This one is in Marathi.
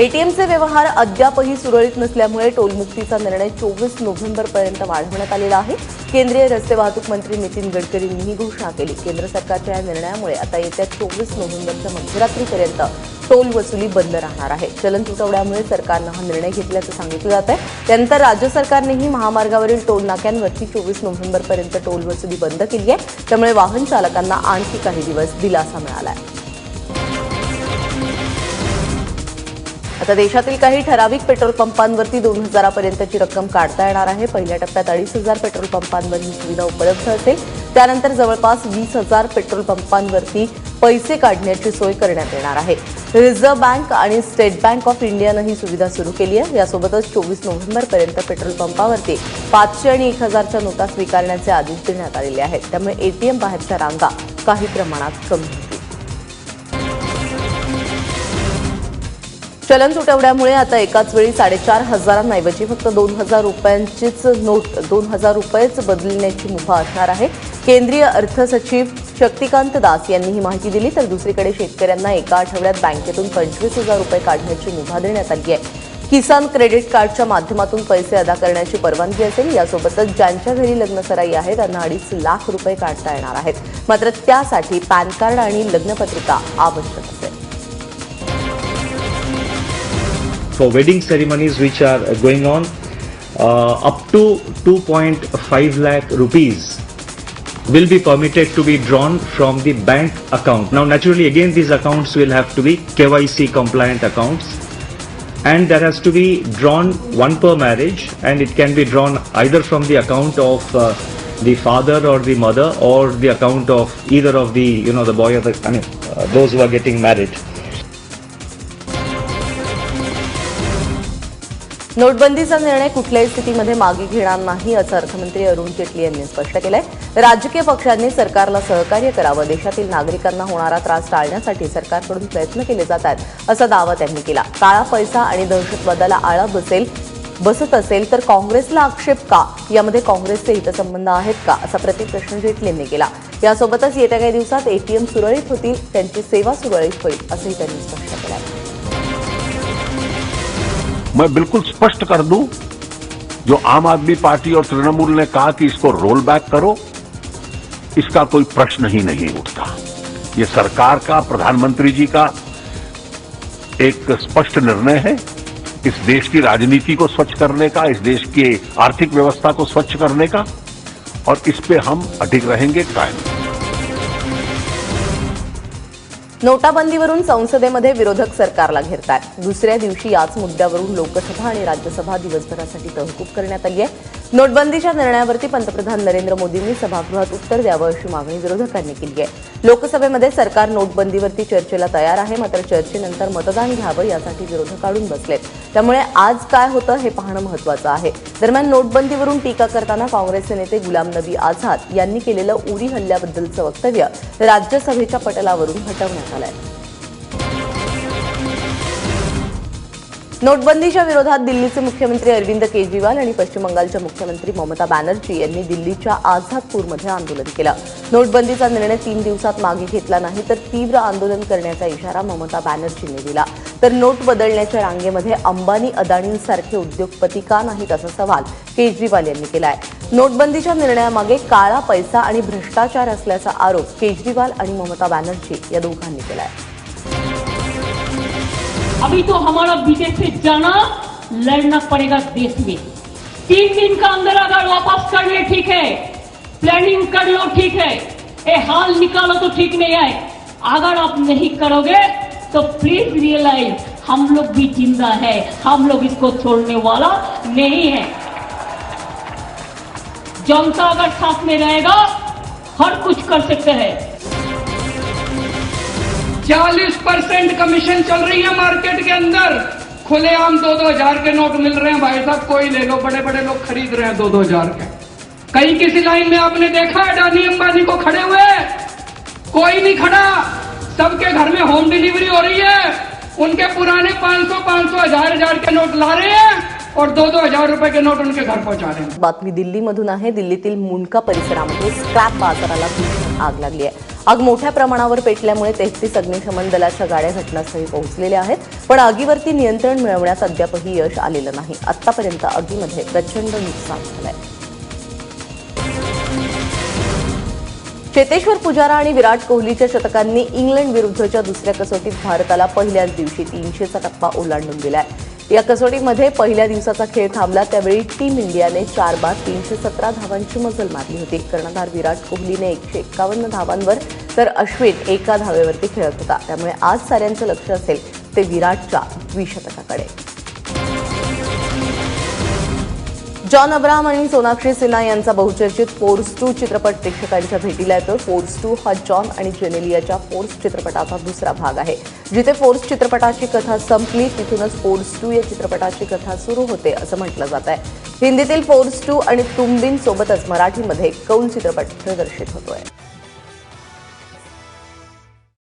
एटीएमचे व्यवहार अद्यापही सुरळीत नसल्यामुळे टोलमुक्तीचा निर्णय 24 नोव्हेंबरपर्यंत वाढवण्यात आलेला आहे. केंद्रीय रस्ते वाहतूक मंत्री नितीन गडकरींनी ही घोषणा केली. केंद्र सरकारच्या या निर्णयामुळे आता येत्या 24 नोव्हेंबरच्या मध्यरात्रीपर्यंत टोल वसुली बंद राहणार आहे. चलन तुटवड्यामुळे सरकारनं हा निर्णय घेतल्याचं सांगितलं जात आहे. त्यानंतर राज्य सरकारनेही महामार्गावरील टोल नाक्यांवरती 24 नोव्हेंबरपर्यंत टोल वसुली बंद केली आहे. त्यामुळे वाहन चालकांना आणखी काही दिवस दिलासा मिळाला आहे. आता देशातील काही ठराविक पेट्रोल पंपांवरती 2000 पर्यंतची रक्कम काढता येणार आहे. पहिल्या टप्प्यात 2500 पेट्रोल पंपांवर ही सुविधा उपलब्ध असेल. त्यानंतर जवळपास 20,000 पेट्रोल पंपांवरती पैसे काढण्याची सोय करण्यात येणार आहे. रिझर्व्ह बँक आणि स्टेट बँक ऑफ इंडियानं ही सुविधा सुरू केली आहे. यासोबतच 24 नोव्हेंबरपर्यंत पेट्रोल पंपावरती 500 आणि 1000च्या नोटा स्वीकारण्याचे आदेश देण्यात आलेले आहेत. त्यामुळे एटीएम बाहेरच्या रांगा काही प्रमाणात कमी होतील. चलन तुटवड्यामुळे आता एकाच वेळी 4,500 ऐवजी फक्त 2,000 रुपयांचीच नोट 2,000 रुपयेच बदलण्याची मुभा असणार आहे. केंद्रीय अर्थ सचिव शक्तिकांत दास यांनी ही माहिती दिली. तर दुसरीकडे शेतकऱ्यांना एका आठवड्यात बँकेतून 25,000 रुपये काढण्याची मुभा देण्यात आली आहे. किसान क्रेडिट कार्डच्या माध्यमातून पैसे अदा करण्याची परवानगी असेल. यासोबतच ज्यांच्या घरी लग्नसराई आहे त्यांना 2.5 लाख रुपये काढता येणार आहेत. मात्र त्यासाठी पॅन कार्ड आणि लग्नपत्रिका आवश्यक असेल. For wedding ceremonies which are going on, up to 2.5 lakh rupees will be permitted to be drawn from the bank account. Now naturally again these accounts will have to be KYC compliant accounts, and there has to be drawn one per marriage, and it can be drawn either from the account of the father or the mother, or the account of either of the the boy or those who are getting married. नोटबंदीचा निर्णय कुठल्याही स्थितीमध्ये मागे घेणार नाही असं अर्थमंत्री अरुण जेटली यांनी स्पष्ट केलंय. राजकीय पक्षांनी सरकारला सहकार्य करावं. देशातील नागरिकांना होणारा त्रास टाळण्यासाठी सरकारकडून प्रयत्न केले जात आहेत असा दावा त्यांनी केला. काळा पैसा आणि दहशतवादाला आळा बसत असेल तर काँग्रेसला आक्षेप का? यामध्ये काँग्रेसचे हितसंबंध आहेत का असा प्रतिप्रश्न जेटलींनी केला. यासोबतच येत्या काही दिवसात एटीएम सुरळीत होतील, त्यांची सेवा सुरळीत होईल असंही त्यांनी स्पष्ट केलं. मैं बिल्कुल स्पष्ट कर दूं, जो आम आदमी पार्टी और तृणमूल ने कहा कि इसको रोल बैक करो, इसका कोई प्रश्न ही नहीं उठता. ये सरकार का, प्रधानमंत्री जी का एक स्पष्ट निर्णय है. इस देश की राजनीति को स्वच्छ करने का, इस देश की आर्थिक व्यवस्था को स्वच्छ करने का, और इस पे हम अडिग रहेंगे, कायम. नोटाबंदीवरून संसदेमध्ये विरोधक सरकारला घेरतात. दुसऱ्या दिवशी याच मुद्द्यावरून लोकसभा आणि राज्यसभा दिवसभरासाठी तहकूब करण्यात आली आहे. नोटबंदीच्या निर्णयावरती पंतप्रधान नरेंद्र मोदींनी सभागृहात उत्तर द्यावं अशी मागणी विरोधकांनी केली आहे. लोकसभेमध्ये सरकार नोटबंदीवरती चर्चेला तयार आहे. मात्र चर्चेनंतर मतदान घ्यावं यासाठी विरोधक अडून बसलेत. त्यामुळे आज काय होतं हे पाहणं महत्त्वाचं आहे. दरम्यान नोटबंदीवरून टीका करताना काँग्रेसचे नेते गुलाम नबी आझाद यांनी केलेलं उरी हल्ल्याबद्दलचं वक्तव्य राज्यसभेच्या पटलावरून हटवण्यात आलंय. नोटबंदीच्या विरोधात दिल्लीचे मुख्यमंत्री अरविंद केजरीवाल आणि पश्चिम बंगालच्या मुख्यमंत्री ममता बॅनर्जी यांनी दिल्लीच्या आझादपूरमध्ये आंदोलन केलं. नोटबंदीचा निर्णय 3 दिवसात मागे घेतला नाही तर तीव्र आंदोलन करण्याचा इशारा ममता बॅनर्जींनी दिला. तर नोट बदलण्याच्या रांगेमध्ये अंबानी अदानींसारखे उद्योगपती का नाहीत असा सवाल केजरीवाल यांनी केलाय. नोटबंदीच्या निर्णयामागे काळा पैसा आणि भ्रष्टाचार असल्याचा आरोप केजरीवाल आणि ममता बॅनर्जी या दोघांनी केलाय. अभी तो हमारा विदेश से जाना लड़ना पड़ेगा देश में. 3 दिन का अंदर अगर वापस कर ले ठीक है, प्लानिंग कर लो ठीक है, ये हाल निकालो तो ठीक नहीं है. अगर आप नहीं करोगे तो प्लीज रियलाइज हम लोग भी जिंदा है, हम लोग इसको छोड़ने वाला नहीं है. जनता अगर साथ में रहेगा हर कुछ कर सकते हैं. 40% कमीशन चल रही है मार्केट के अंदर. खुलेआम 2-2 हजार के नोट मिल रहे हैं भाई साहब, कोई ले लो. बड़े बड़े लोग खरीद रहे हैं 2-2 हजार के. कहीं किसी लाइन में आपने देखा है अडानी अंबानी को खड़े हुए? कोई नहीं खड़ा. सबके घर में होम डिलीवरी हो रही है. उनके पुराने 500, 1000 के नोट ला रहे हैं और 2-2 हजार रुपए के नोट उनके घर पहुंचा रहे हैं. बातमी दिल्लीमधून आहे. दिल्लीतील मुंडका परिसरामध्ये स्क्रॅप बाजाराला भीषण आग लागली आहे. आग मोठ्या प्रमाणावर पेटल्यामुळे 33 अग्निशमन दलाच्या गाड्या घटनास्थळी पोहोचलेल्या आहेत. पण आगीवरती नियंत्रण मिळवण्यात अद्यापही यश आलेलं नाही. आतापर्यंत आगीमध्ये प्रचंड नुकसान झालंय. चेतेश्वर पुजारा आणि विराट कोहलीच्या शतकांनी इंग्लंड विरुद्धच्या दुसऱ्या कसोटीत भारताला पहिल्याच दिवशी 300चा टप्पा ओलांडून दिलाय. या कसोटीमध्ये पहिल्या दिवसाचा खेळ थांबला त्यावेळी टीम इंडियाने 4 बाद 317 धावांची मजल मारली होती. कर्णधार विराट कोहलीने 151 धावांवर तर अश्विन एका धावेवरती खेळत होता. त्यामुळे आज साऱ्यांचं लक्ष असेल ते विराटच्या द्विशतकाकडे. जॉन अब्राहम आणि सोनाक्षी सिन्हा यांचा बहुचर्चित फोर्स 2 चित्रपट प्रेक्षकांच्या भेटीला येतो. फोर्स 2 हा जॉन आणि जेनेलियाच्या फोर्स चित्रपटाचा दुसरा भाग आहे. जिथे फोर्स चित्रपटाची कथा संपली तिथूनच फोर्स 2 या चित्रपटाची कथा सुरू होते असं म्हटलं जात आहे. हिंदीतील फोर्स 2 आणि तुम बिन सोबतच मराठीमध्ये कौल चित्रपट प्रदर्शित होतोय.